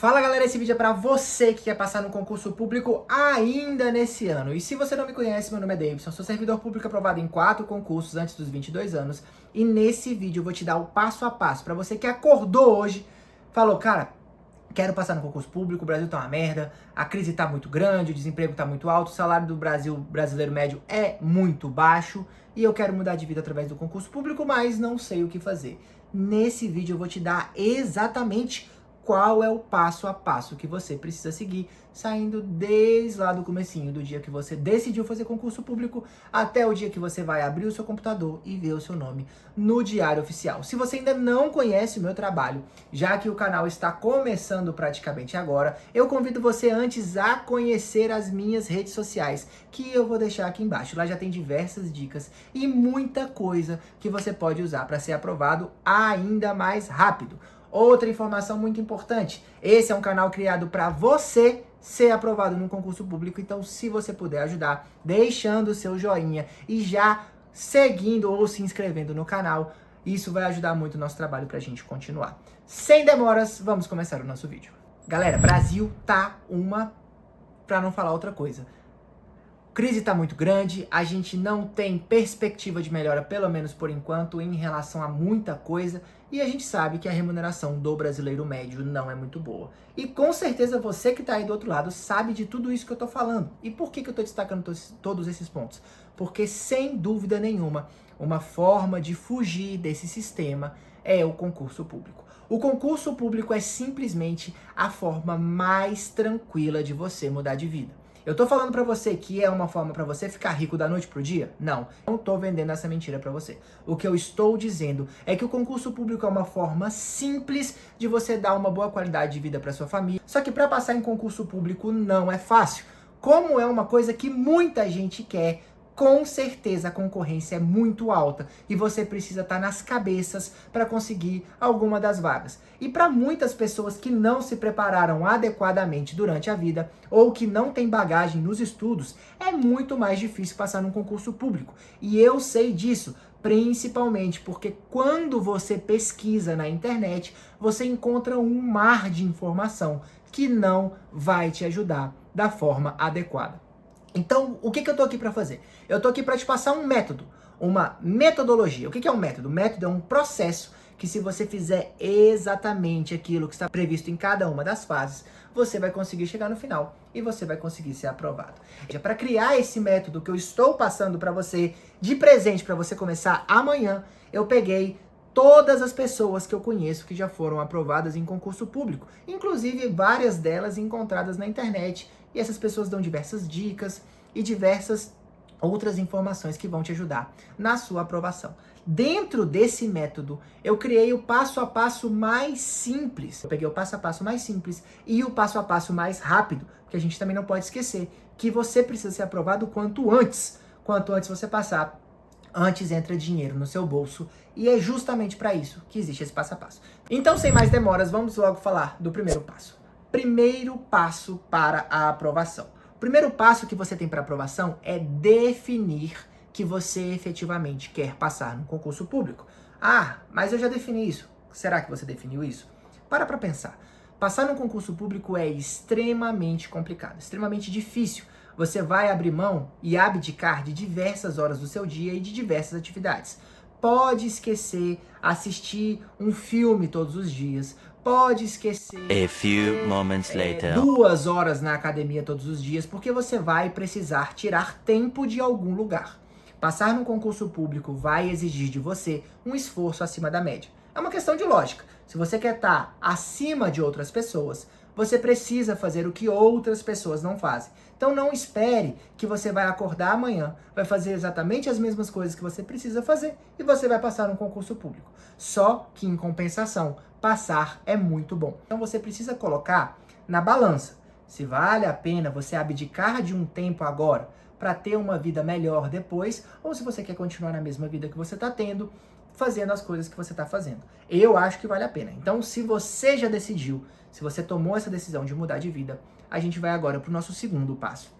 Fala galera, esse vídeo é pra você que quer passar no concurso público ainda nesse ano. E se você não me conhece, meu nome é Davidson, sou servidor público aprovado em 4 concursos antes dos 22 anos. E nesse vídeo eu vou te dar o passo a passo pra você que acordou hoje, falou, cara, quero passar no concurso público, o Brasil tá uma merda, a crise tá muito grande, o desemprego tá muito alto, o salário do brasileiro médio é muito baixo e eu quero mudar de vida através do concurso público, mas não sei o que fazer. Nesse vídeo eu vou te dar exatamente qual é o passo a passo que você precisa seguir, saindo desde lá do comecinho, do dia que você decidiu fazer concurso público, até o dia que você vai abrir o seu computador e ver o seu nome no Diário Oficial. Se você ainda não conhece o meu trabalho, já que o canal está começando praticamente agora, eu convido você antes a conhecer as minhas redes sociais, que eu vou deixar aqui embaixo. Lá já tem diversas dicas e muita coisa que você pode usar para ser aprovado ainda mais rápido. Outra informação muito importante, esse é um canal criado para você ser aprovado num concurso público, então se você puder ajudar, deixando o seu joinha e já seguindo ou se inscrevendo no canal, isso vai ajudar muito o nosso trabalho para a gente continuar. Sem demoras, vamos começar o nosso vídeo. Galera, Brasil tá para não falar outra coisa. Crise está muito grande, a gente não tem perspectiva de melhora, pelo menos por enquanto, em relação a muita coisa, e a gente sabe que a remuneração do brasileiro médio não é muito boa. E com certeza você que está aí do outro lado sabe de tudo isso que eu estou falando. E por que eu estou destacando todos esses pontos? Porque, sem dúvida nenhuma, uma forma de fugir desse sistema é o concurso público. O concurso público é simplesmente a forma mais tranquila de você mudar de vida. Eu tô falando pra você que é uma forma pra você ficar rico da noite pro dia? Não tô vendendo essa mentira pra você. O que eu estou dizendo é que o concurso público é uma forma simples de você dar uma boa qualidade de vida pra sua família. Só que pra passar em concurso público não é fácil. Como é uma coisa que muita gente quer, com certeza a concorrência é muito alta e você precisa estar nas cabeças para conseguir alguma das vagas. E para muitas pessoas que não se prepararam adequadamente durante a vida ou que não têm bagagem nos estudos, é muito mais difícil passar num concurso público. E eu sei disso, principalmente porque quando você pesquisa na internet, você encontra um mar de informação que não vai te ajudar da forma adequada. Então, o que eu tô aqui para fazer? Eu tô aqui para te passar um método, uma metodologia. O que é um método? O método é um processo que, se você fizer exatamente aquilo que está previsto em cada uma das fases, você vai conseguir chegar no final e você vai conseguir ser aprovado. Para criar esse método que eu estou passando para você de presente para você começar amanhã, eu peguei todas as pessoas que eu conheço que já foram aprovadas em concurso público, inclusive várias delas encontradas na internet. E essas pessoas dão diversas dicas e diversas outras informações que vão te ajudar na sua aprovação. Dentro desse método, eu criei o passo a passo mais simples. Eu peguei o passo a passo mais simples e o passo a passo mais rápido, porque a gente também não pode esquecer que você precisa ser aprovado quanto antes. Quanto antes você passar, antes entra dinheiro no seu bolso, e é justamente para isso que existe esse passo a passo. Então, sem mais demoras, vamos logo falar do primeiro passo. Primeiro passo para a aprovação. O primeiro passo que você tem para aprovação é definir que você efetivamente quer passar no concurso público. Ah, mas eu já defini isso. Será que você definiu isso? Para pensar. Passar no concurso público é extremamente complicado, extremamente difícil. Você vai abrir mão e abdicar de diversas horas do seu dia e de diversas atividades. Pode esquecer assistir um filme todos os dias. Pode esquecer A few moments later. 2 horas na academia todos os dias, porque você vai precisar tirar tempo de algum lugar. Passar no concurso público vai exigir de você um esforço acima da média. É uma questão de lógica. Se você quer estar acima de outras pessoas, você precisa fazer o que outras pessoas não fazem. Então não espere que você vai acordar amanhã, vai fazer exatamente as mesmas coisas que você precisa fazer e você vai passar no concurso público. Só que, em compensação, passar é muito bom. Então você precisa colocar na balança se vale a pena você abdicar de um tempo agora para ter uma vida melhor depois, ou se você quer continuar na mesma vida que você está tendo, fazendo as coisas que você está fazendo. Eu acho que vale a pena. Então, se você já decidiu, se você tomou essa decisão de mudar de vida, a gente vai agora para o nosso segundo passo.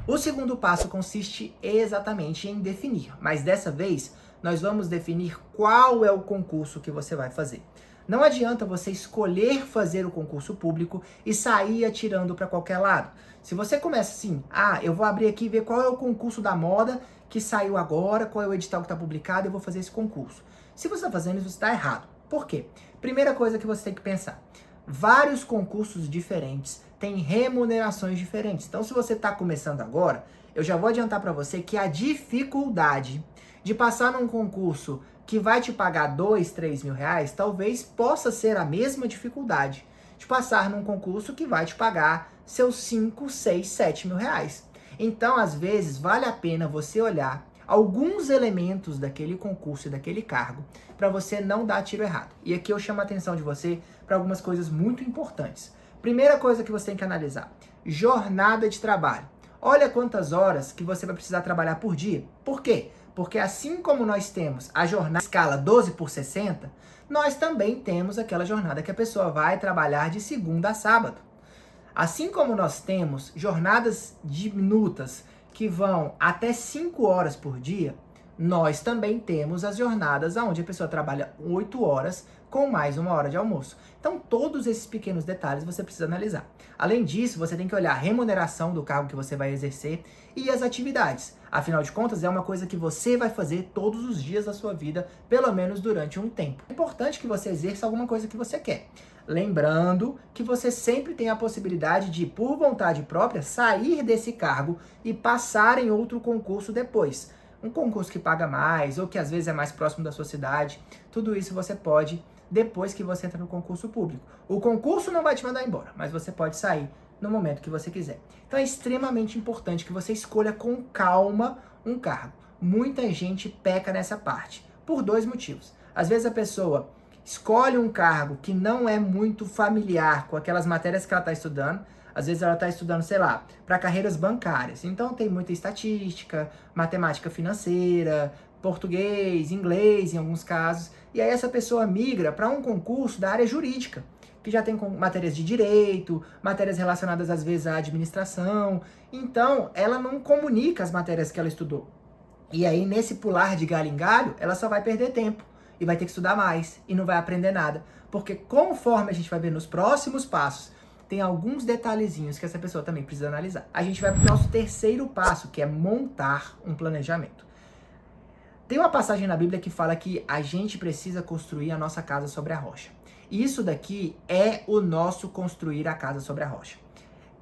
O segundo passo consiste exatamente em definir, mas dessa vez nós vamos definir qual é o concurso que você vai fazer. Não adianta você escolher fazer o concurso público e sair atirando para qualquer lado. Se você começa assim, eu vou abrir aqui e ver qual é o concurso da moda que saiu agora, qual é o edital que está publicado, eu vou fazer esse concurso. Se você está fazendo isso, você está errado. Por quê? Primeira coisa que você tem que pensar. Vários concursos diferentes têm remunerações diferentes. Então, se você está começando agora, eu já vou adiantar para você que a dificuldade de passar num concurso que vai te pagar 2, 3 mil reais, talvez possa ser a mesma dificuldade de passar num concurso que vai te pagar seus 5, 6, 7 mil reais. Então, às vezes, vale a pena você olhar alguns elementos daquele concurso e daquele cargo para você não dar tiro errado. E aqui eu chamo a atenção de você para algumas coisas muito importantes. Primeira coisa que você tem que analisar: jornada de trabalho. Olha quantas horas que você vai precisar trabalhar por dia. Por quê? Porque assim como nós temos a jornada escala 12 por 60, nós também temos aquela jornada que a pessoa vai trabalhar de segunda a sábado. Assim como nós temos jornadas diminutas que vão até 5 horas por dia, nós também temos as jornadas onde a pessoa trabalha 8 horas com mais 1 hora de almoço. Então, todos esses pequenos detalhes você precisa analisar. Além disso, você tem que olhar a remuneração do cargo que você vai exercer e as atividades. Afinal de contas, é uma coisa que você vai fazer todos os dias da sua vida, pelo menos durante um tempo. É importante que você exerça alguma coisa que você quer. Lembrando que você sempre tem a possibilidade de, por vontade própria, sair desse cargo e passar em outro concurso depois. Um concurso que paga mais ou que às vezes é mais próximo da sua cidade. Tudo isso você pode depois que você entra no concurso público. O concurso não vai te mandar embora, mas você pode sair no momento que você quiser. Então é extremamente importante que você escolha com calma um cargo. Muita gente peca nessa parte, por 2 motivos. Às vezes a pessoa escolhe um cargo que não é muito familiar com aquelas matérias que ela está estudando. Às vezes ela está estudando, sei lá, para carreiras bancárias. Então tem muita estatística, matemática financeira, português, inglês em alguns casos. E aí essa pessoa migra para um concurso da área jurídica, que já tem matérias de direito, matérias relacionadas às vezes à administração. Então ela não comunica as matérias que ela estudou. E aí nesse pular de galho em galho, ela só vai perder tempo. E vai ter que estudar mais e não vai aprender nada. Porque conforme a gente vai ver nos próximos passos, tem alguns detalhezinhos que essa pessoa também precisa analisar. A gente vai para o nosso terceiro passo, que é montar um planejamento. Tem uma passagem na Bíblia que fala que a gente precisa construir a nossa casa sobre a rocha. E isso daqui é o nosso construir a casa sobre a rocha.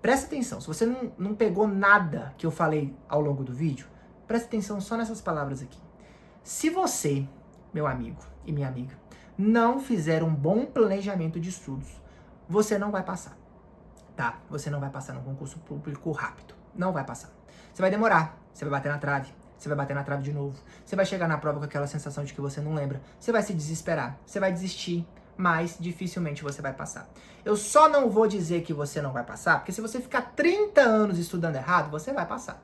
Presta atenção, se você não pegou nada que eu falei ao longo do vídeo, presta atenção só nessas palavras aqui. Se você, meu amigo e minha amiga, não fizer um bom planejamento de estudos, você não vai passar, tá? Você não vai passar no concurso público rápido, não vai passar. Você vai demorar, você vai bater na trave, você vai bater na trave de novo, você vai chegar na prova com aquela sensação de que você não lembra, você vai se desesperar, você vai desistir, mas dificilmente você vai passar. Eu só não vou dizer que você não vai passar, porque se você ficar 30 anos estudando errado, você vai passar,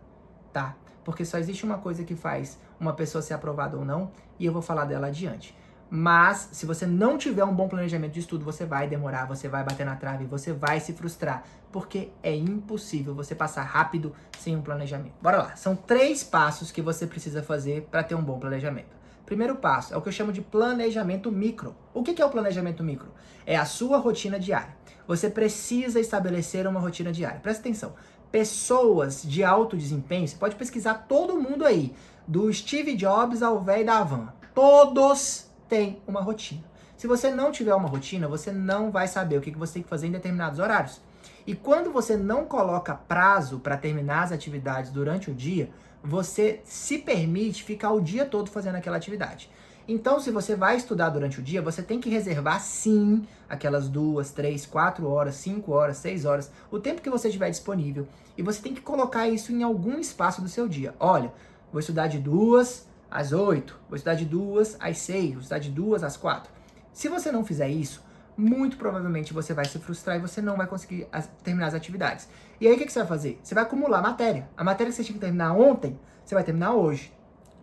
tá? Porque só existe uma coisa que faz uma pessoa ser aprovada ou não, e eu vou falar dela adiante. Mas, se você não tiver um bom planejamento de estudo, você vai demorar, você vai bater na trave, você vai se frustrar, porque é impossível você passar rápido sem um planejamento. Bora lá, são 3 passos que você precisa fazer para ter um bom planejamento. Primeiro passo é o que eu chamo de planejamento micro. O que é o planejamento micro? É a sua rotina diária. Você precisa estabelecer uma rotina diária. Presta atenção. Pessoas de alto desempenho, você pode pesquisar todo mundo aí, do Steve Jobs ao velho da Havan. Todos têm uma rotina. Se você não tiver uma rotina, você não vai saber o que você tem que fazer em determinados horários. E quando você não coloca prazo para terminar as atividades durante o dia, você se permite ficar o dia todo fazendo aquela atividade. Então, se você vai estudar durante o dia, você tem que reservar, sim, aquelas 2, 3, 4 horas, 5 horas, 6 horas, o tempo que você tiver disponível. E você tem que colocar isso em algum espaço do seu dia. Olha, vou estudar de 2 às 8, vou estudar de 2 às 6, vou estudar de 2 às 4. Se você não fizer isso, muito provavelmente você vai se frustrar e você não vai conseguir terminar as atividades. E aí o que você vai fazer? Você vai acumular matéria. A matéria que você tinha que terminar ontem, você vai terminar hoje.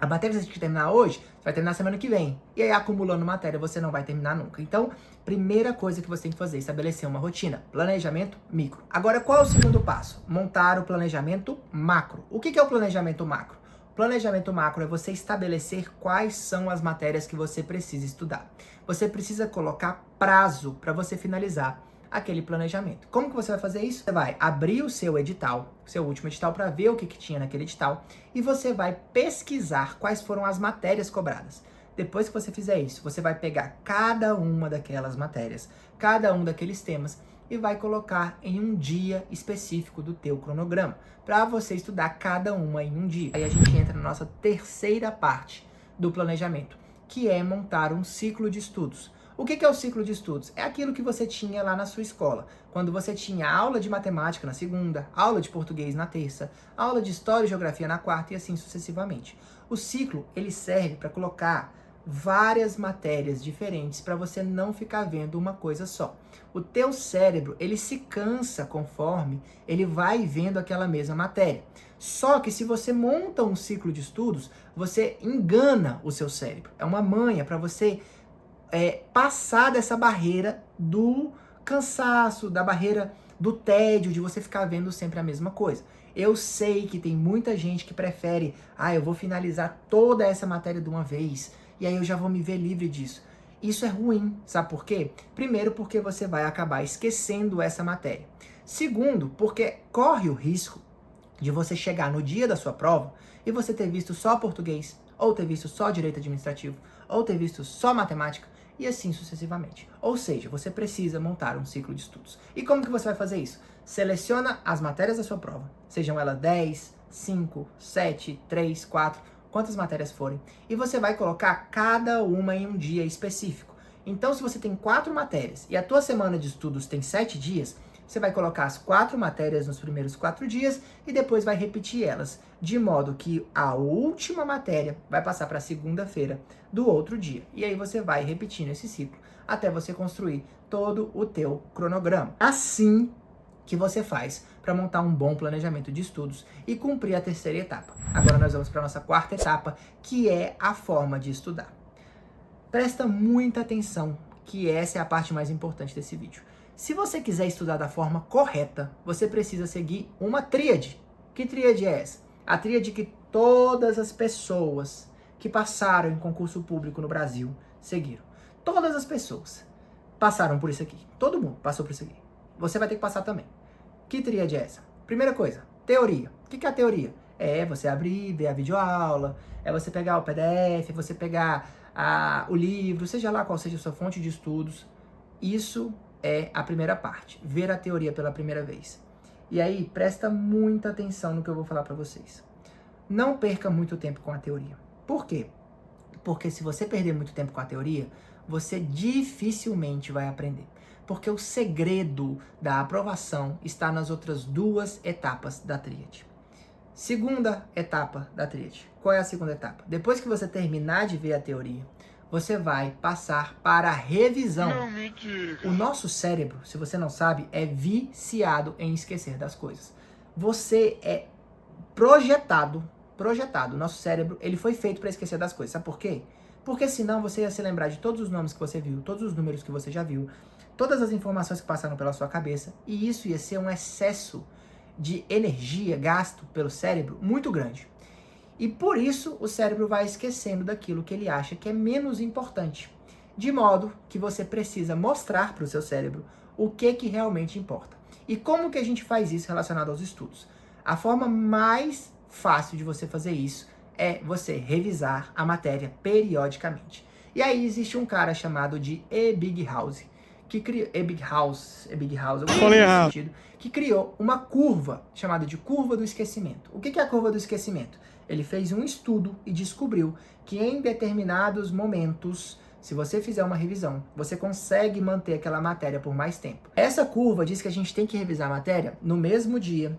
A matéria que você tinha que terminar hoje, você vai terminar semana que vem. E aí acumulando matéria você não vai terminar nunca. Então, primeira coisa que você tem que fazer, estabelecer uma rotina. Planejamento micro. Agora, qual é o segundo passo? Montar o planejamento macro. O que é o planejamento macro? Planejamento macro é você estabelecer quais são as matérias que você precisa estudar. Você precisa colocar prazo para você finalizar aquele planejamento. Como que você vai fazer isso? Você vai abrir o seu edital, seu último edital, para ver o que tinha naquele edital, e você vai pesquisar quais foram as matérias cobradas. Depois que você fizer isso, você vai pegar cada uma daquelas matérias, cada um daqueles temas, e vai colocar em um dia específico do teu cronograma, para você estudar cada uma em um dia. Aí a gente entra na nossa terceira parte do planejamento, que é montar um ciclo de estudos. O que é o ciclo de estudos? É aquilo que você tinha lá na sua escola, quando você tinha aula de matemática na segunda, aula de português na terça, aula de história e geografia na quarta e assim sucessivamente. O ciclo, ele serve para colocar várias matérias diferentes para você não ficar vendo uma coisa só. O teu cérebro, ele se cansa conforme ele vai vendo aquela mesma matéria. Só que se você monta um ciclo de estudos, você engana o seu cérebro. É uma manha para você passar dessa barreira do cansaço, da barreira do tédio, de você ficar vendo sempre a mesma coisa. Eu sei que tem muita gente que prefere, eu vou finalizar toda essa matéria de uma vez, e aí eu já vou me ver livre disso. Isso é ruim, sabe por quê? Primeiro, porque você vai acabar esquecendo essa matéria. Segundo, porque corre o risco de você chegar no dia da sua prova e você ter visto só português, ou ter visto só direito administrativo, ou ter visto só matemática, e assim sucessivamente. Ou seja, você precisa montar um ciclo de estudos. E como que você vai fazer isso? Seleciona as matérias da sua prova, sejam elas 10, 5, 7, 3, 4, quantas matérias forem, e você vai colocar cada uma em um dia específico. Então, se você tem 4 matérias e a tua semana de estudos tem 7 dias, você vai colocar as 4 matérias nos primeiros 4 dias e depois vai repetir elas, de modo que a última matéria vai passar para segunda-feira do outro dia. E aí você vai repetindo esse ciclo até você construir todo o teu cronograma. Assim que você faz para montar um bom planejamento de estudos e cumprir a terceira etapa. Agora nós vamos para a nossa quarta etapa, que é a forma de estudar. Presta muita atenção, que essa é a parte mais importante desse vídeo. Se você quiser estudar da forma correta, você precisa seguir uma tríade. Que tríade é essa? A tríade que todas as pessoas que passaram em concurso público no Brasil seguiram. Todas as pessoas passaram por isso aqui. Todo mundo passou por isso aqui. Você vai ter que passar também. Que tríade é essa? Primeira coisa, teoria. O que é a teoria? É você abrir, ver a videoaula, é você pegar o PDF, é você pegar o livro, seja lá qual seja a sua fonte de estudos. Isso é a primeira parte, ver a teoria pela primeira vez. E aí, presta muita atenção no que eu vou falar para vocês. Não perca muito tempo com a teoria. Por quê? Porque se você perder muito tempo com a teoria, você dificilmente vai aprender. Porque o segredo da aprovação está nas outras 2 etapas da tríade. Segunda etapa da tríade. Qual é a segunda etapa? Depois que você terminar de ver a teoria, você vai passar para a revisão. Não me diga. O nosso cérebro, se você não sabe, é viciado em esquecer das coisas. Você é projetado, o nosso cérebro, ele foi feito para esquecer das coisas. Sabe por quê? Porque senão você ia se lembrar de todos os nomes que você viu, todos os números que você já viu, todas as informações que passaram pela sua cabeça, e isso ia ser um excesso de energia gasto pelo cérebro muito grande. E por isso o cérebro vai esquecendo daquilo que ele acha que é menos importante. De modo que você precisa mostrar para o seu cérebro o que realmente importa. E como que a gente faz isso relacionado aos estudos? A forma mais fácil de você fazer isso é você revisar a matéria periodicamente. E aí existe um cara chamado de Ebbinghaus, que criou uma curva chamada de curva do esquecimento. O que é a curva do esquecimento? Ele fez um estudo e descobriu que em determinados momentos, se você fizer uma revisão, você consegue manter aquela matéria por mais tempo. Essa curva diz que a gente tem que revisar a matéria no mesmo dia,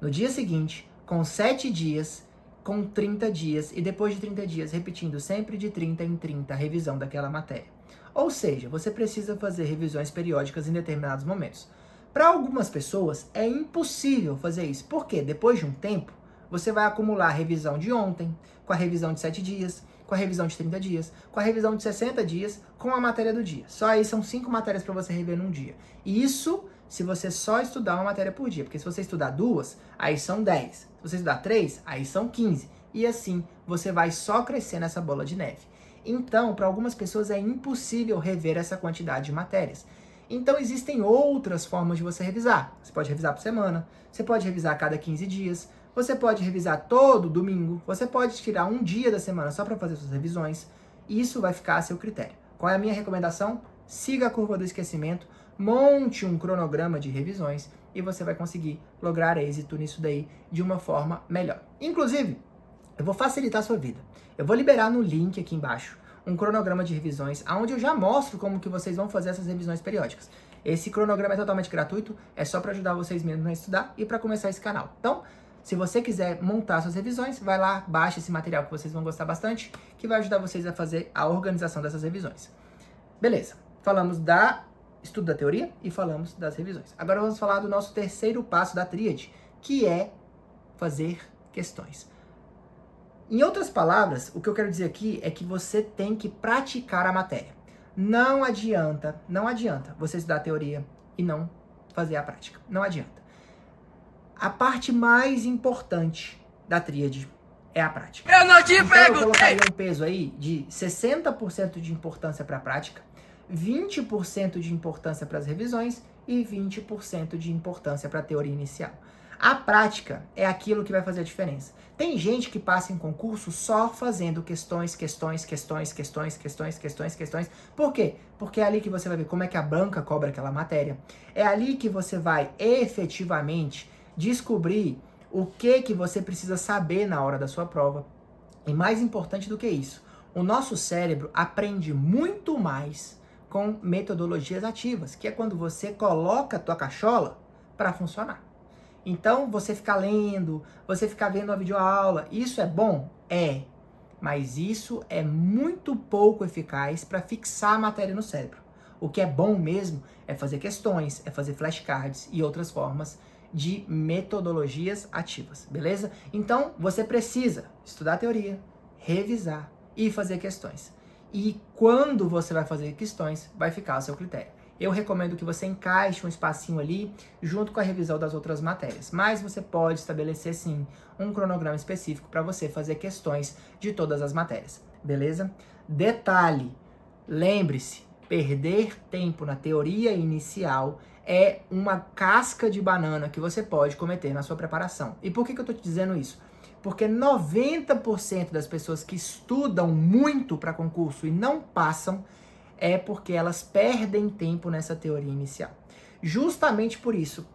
no dia seguinte, com 7 dias, com 30 dias e depois de 30 dias, repetindo sempre de 30 em 30 a revisão daquela matéria. Ou seja, você precisa fazer revisões periódicas em determinados momentos. Para algumas pessoas é impossível fazer isso, porque depois de um tempo, você vai acumular a revisão de ontem, com a revisão de 7 dias, com a revisão de 30 dias, com a revisão de 60 dias, com a matéria do dia. Só aí são 5 matérias para você rever num dia. E isso se você só estudar uma matéria por dia, porque se você estudar 2, aí são 10. Se você estudar 3, aí são 15. e assim você vai só crescer nessa bola de neve. Então, para algumas pessoas é impossível rever essa quantidade de matérias. Então, existem outras formas de você revisar. Você pode revisar por semana, você pode revisar a cada 15 dias, você pode revisar todo domingo, você pode tirar um dia da semana só para fazer suas revisões. Isso vai ficar a seu critério. Qual é a minha recomendação? Siga a curva do esquecimento, monte um cronograma de revisões e você vai conseguir lograr êxito nisso daí de uma forma melhor. Inclusive, eu vou facilitar a sua vida. Eu vou liberar no link aqui embaixo um cronograma de revisões, onde eu já mostro como que vocês vão fazer essas revisões periódicas. Esse cronograma é totalmente gratuito, é só para ajudar vocês mesmos a estudar e para começar esse canal. Então, se você quiser montar suas revisões, vai lá, baixa esse material que vocês vão gostar bastante, que vai ajudar vocês a fazer a organização dessas revisões. Beleza, falamos da estudo da teoria e falamos das revisões. Agora vamos falar do nosso terceiro passo da tríade, que é fazer questões. Em outras palavras, o que eu quero dizer aqui é que você tem que praticar a matéria. Não adianta você estudar a teoria e não fazer a prática. Não adianta. A parte mais importante da tríade é a prática. Eu não te perguntei! Então eu colocaria um peso aí de 60% de importância para a prática, 20% de importância para as revisões e 20% de importância para a teoria inicial. A prática é aquilo que vai fazer a diferença. Tem gente que passa em concurso só fazendo questões. Por quê? Porque é ali que você vai ver como é que a banca cobra aquela matéria. É ali que você vai efetivamente descobrir o que você precisa saber na hora da sua prova. E mais importante do que isso, o nosso cérebro aprende muito mais com metodologias ativas, que é quando você coloca a tua cachola para funcionar. Então, você ficar lendo, você ficar vendo uma videoaula, isso é bom? É. Mas isso é muito pouco eficaz para fixar a matéria no cérebro. O que é bom mesmo é fazer questões, é fazer flashcards e outras formas de metodologias ativas, beleza? Então, você precisa estudar a teoria, revisar e fazer questões. E quando você vai fazer questões, vai ficar a seu critério. Eu recomendo que você encaixe um espacinho ali junto com a revisão das outras matérias. Mas você pode estabelecer, sim, um cronograma específico para você fazer questões de todas as matérias, beleza? Detalhe, lembre-se, perder tempo na teoria inicial é uma casca de banana que você pode cometer na sua preparação. E por que eu estou te dizendo isso? Porque 90% das pessoas que estudam muito para concurso e não passam é porque elas perdem tempo nessa teoria inicial. Justamente por isso,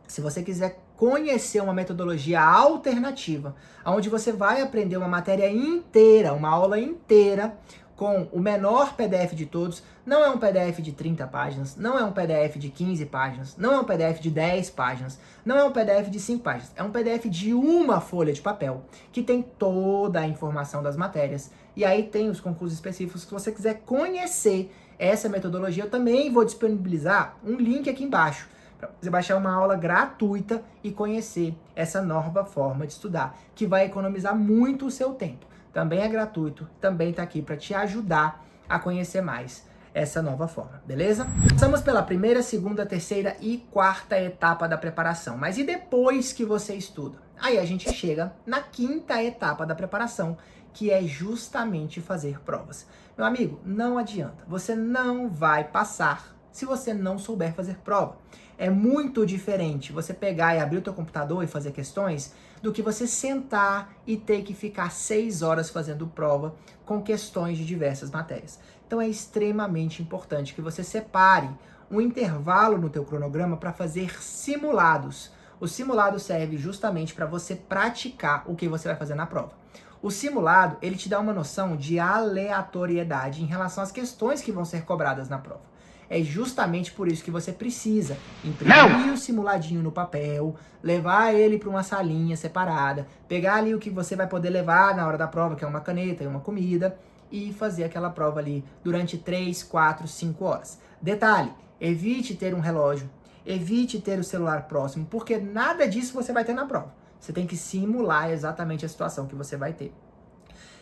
se você quiser conhecer uma metodologia alternativa, onde você vai aprender uma matéria inteira, uma aula inteira, com o menor PDF de todos, não é um PDF de 30 páginas, não é um PDF de 15 páginas, não é um PDF de 10 páginas, não é um PDF de 5 páginas, é um PDF de uma folha de papel, que tem toda a informação das matérias, e aí tem os concursos específicos. Se você quiser conhecer essa metodologia, eu também vou disponibilizar um link aqui embaixo, para você baixar uma aula gratuita e conhecer essa nova forma de estudar, que vai economizar muito o seu tempo. Também é gratuito, também está aqui para te ajudar a conhecer mais essa nova forma, beleza? Passamos pela primeira, segunda, terceira e quarta etapa da preparação. Mas e depois que você estuda? Aí a gente chega na quinta etapa da preparação, que é justamente fazer provas. Meu amigo, não adianta, você não vai passar se você não souber fazer prova. É muito diferente você pegar e abrir o teu computador e fazer questões do que você sentar e ter que ficar 6 horas fazendo prova com questões de diversas matérias. Então é extremamente importante que você separe um intervalo no teu cronograma para fazer simulados. O simulado serve justamente para você praticar o que você vai fazer na prova. O simulado, ele te dá uma noção de aleatoriedade em relação às questões que vão ser cobradas na prova. É justamente por isso que você precisa imprimir o simuladinho no papel, levar ele para uma salinha separada, pegar ali o que você vai poder levar na hora da prova, que é uma caneta e uma comida, e fazer aquela prova ali durante 3, 4, 5 horas. Detalhe, evite ter um relógio, evite ter o celular próximo, porque nada disso você vai ter na prova. Você tem que simular exatamente a situação que você vai ter.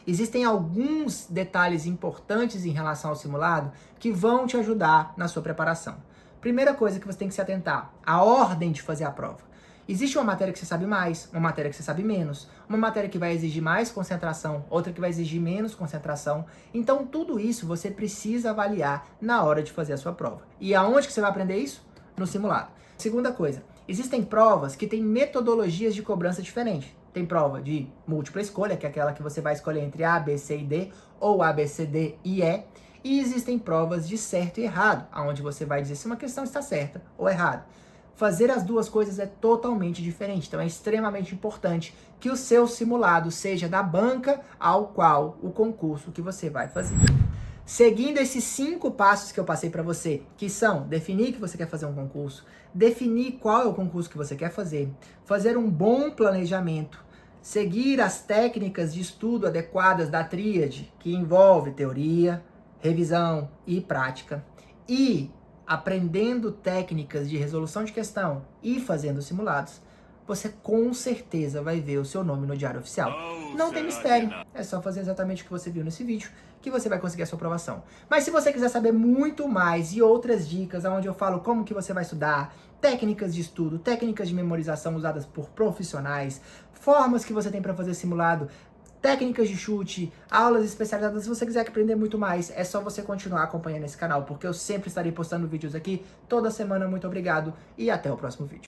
Existem alguns detalhes importantes em relação ao simulado que vão te ajudar na sua preparação. Primeira coisa que você tem que se atentar, a ordem de fazer a prova. Existe uma matéria que você sabe mais, uma matéria que você sabe menos, uma matéria que vai exigir mais concentração, outra que vai exigir menos concentração. Então, tudo isso você precisa avaliar na hora de fazer a sua prova. E aonde que você vai aprender isso? No simulado. Segunda coisa, existem provas que têm metodologias de cobrança diferentes. Tem prova de múltipla escolha, que é aquela que você vai escolher entre A, B, C e D, ou A, B, C, D e E. E existem provas de certo e errado, onde você vai dizer se uma questão está certa ou errada. Fazer as duas coisas é totalmente diferente, então é extremamente importante que o seu simulado seja da banca ao qual o concurso que você vai fazer. Seguindo esses 5 passos que eu passei para você, que são definir que você quer fazer um concurso, definir qual é o concurso que você quer fazer um bom planejamento, seguir as técnicas de estudo adequadas da tríade, que envolve teoria, revisão e prática, e aprendendo técnicas de resolução de questão e fazendo simulados, você com certeza vai ver o seu nome no Diário Oficial. Não tem mistério, é só fazer exatamente o que você viu nesse vídeo que você vai conseguir a sua aprovação. Mas se você quiser saber muito mais e outras dicas, onde eu falo como que você vai estudar, técnicas de estudo, técnicas de memorização usadas por profissionais, formas que você tem para fazer simulado, técnicas de chute, aulas especializadas, se você quiser aprender muito mais, é só você continuar acompanhando esse canal, porque eu sempre estarei postando vídeos aqui toda semana. Muito obrigado e até o próximo vídeo.